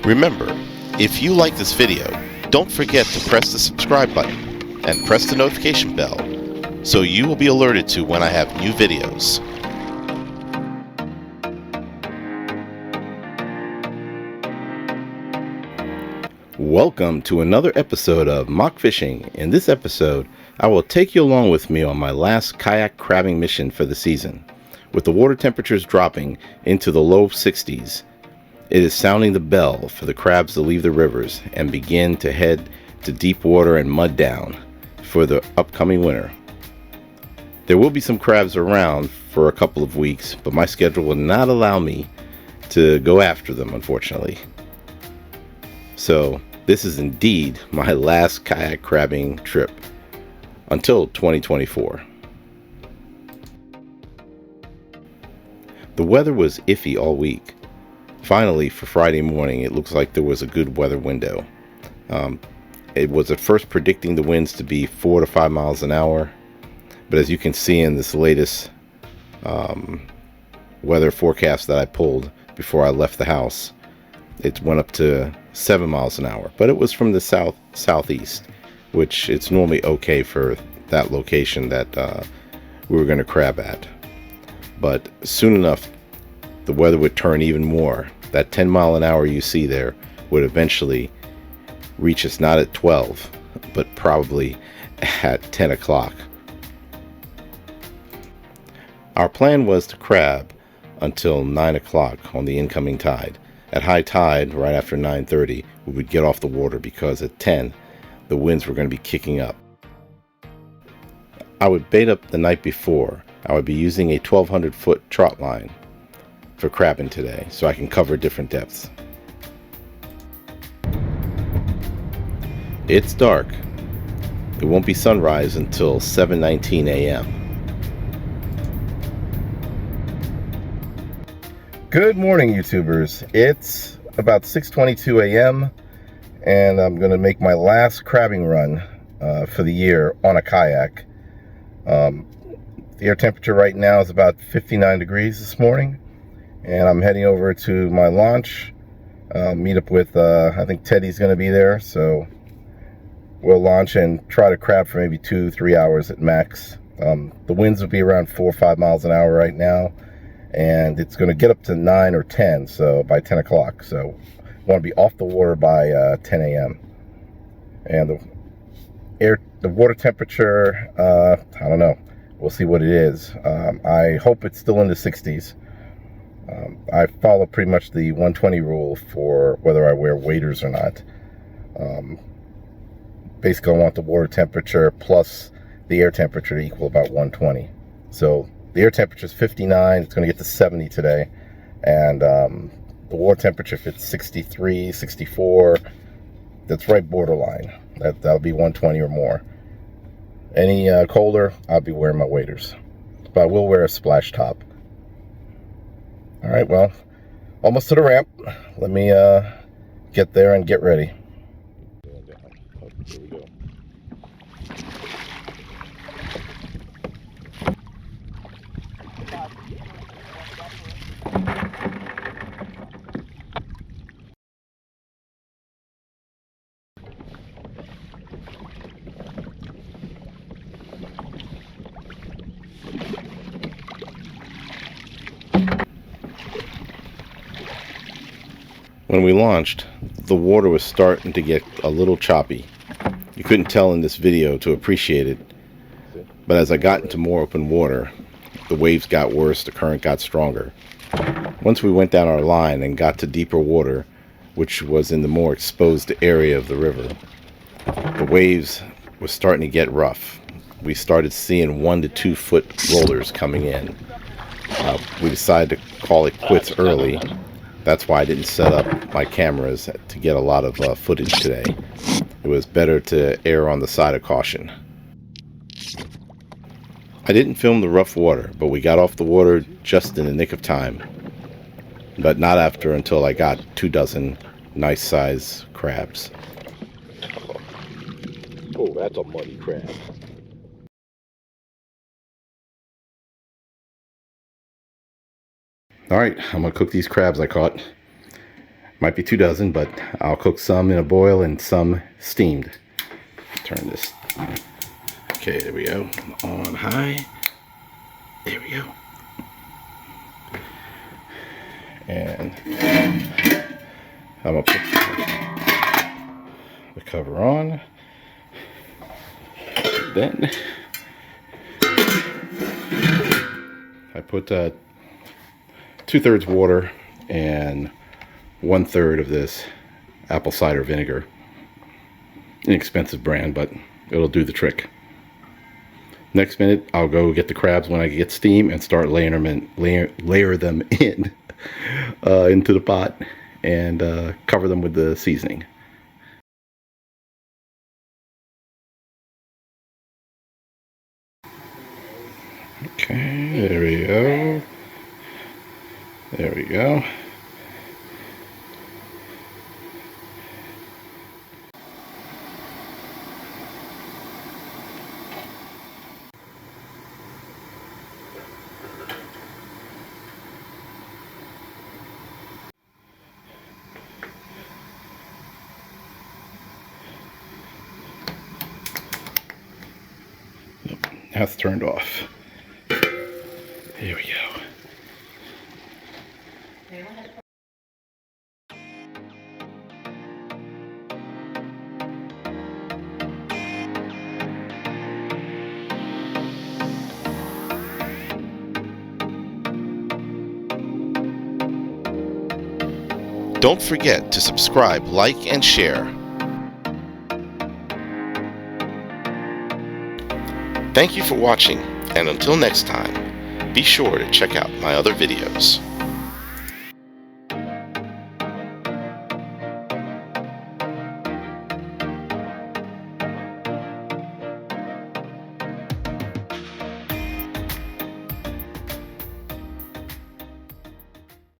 Remember, if you like this video, don't forget to press the subscribe button and press the notification bell so you will be alerted to when I have new videos. Welcome to another episode of Mach Fishing. In this episode, I will take you along with me on my last kayak crabbing mission for the season. With the water temperatures dropping into the low 60s, it is sounding the bell for the crabs to leave the rivers and begin to head to deep water and mud down for the upcoming winter. There will be some crabs around for a couple of weeks, but my schedule will not allow me to go after them, unfortunately. So this is indeed my last kayak crabbing trip until 2024. The weather was iffy all week. Finally, for Friday morning, it looks like there was a good weather window. It was at first predicting the winds to be 4 to 5 miles an hour, but as you can see in this latest weather forecast that I pulled before I left the house, it went up to 7 miles an hour, but it was from the southeast, which it's normally okay for that location that we were going to crab at. But soon enough, the weather would turn even more. That 10 mile an hour you see there would eventually reach us not at 12, but probably at 10 o'clock. Our plan was to crab until 9 o'clock on the incoming tide. At high tide, right after 9:30, we would get off the water because at 10, the winds were going to be kicking up. I would bait up the night before. I would be using a 1,200-foot trot line for crabbing today, so I can cover different depths. It's dark. It won't be sunrise until 7:19 a.m. Good morning, YouTubers. It's about 6:22 a.m. and I'm going to make my last crabbing run for the year on a kayak. The air temperature right now is about 59 degrees this morning, and I'm heading over to my launch. Meet up with, I think Teddy's going to be there, so we'll launch and try to crab for maybe 2-3 hours at max. The winds will be around 4 or 5 miles an hour right now, and it's going to get up to 9 or 10, so by 10 o'clock. So I want to be off the water by 10 a.m. And the water temperature, I don't know. We'll see what it is. I hope it's still in the 60s. I follow pretty much the 120 rule for whether I wear waders or not. Basically, I want the water temperature plus the air temperature to equal about 120. So the air temperature is 59. It's going to get to 70 today. And the water temperature, if it's 63, 64, that's right borderline. That'll be 120 or more. Any colder, I'll be wearing my waders. But I will wear a splash top. All right, well, almost to the ramp. Let me get there and get ready. Here we go. When we launched, the water was starting to get a little choppy. You couldn't tell in this video to appreciate it, but as I got into more open water, the waves got worse, the current got stronger. Once we went down our line and got to deeper water, which was in the more exposed area of the river, the waves were starting to get rough. We started seeing 1 to 2 foot rollers coming in. We decided to call it quits early. That's why I didn't set up my cameras to get a lot of footage today. It was better to err on the side of caution. I didn't film the rough water, but we got off the water just in the nick of time. But not until I got 2 dozen nice size crabs. Oh, that's a muddy crab. All right, I'm gonna cook these crabs I caught. Might be 2 dozen, but I'll cook some in a boil and some steamed. Turn this. Okay, there we go. On high. There we go. And I'm gonna put the cover on. Then I put 2/3 water and 1/3 of this apple cider vinegar. Inexpensive brand, but it'll do the trick. Next minute, I'll go get the crabs when I get steam and start laying them in, layer them in into the pot and cover them with the seasoning. Okay, there we go. There we go. Now it's turned off. Here we go. Don't forget to subscribe, like, and share. Thank you for watching, and until next time, be sure to check out my other videos.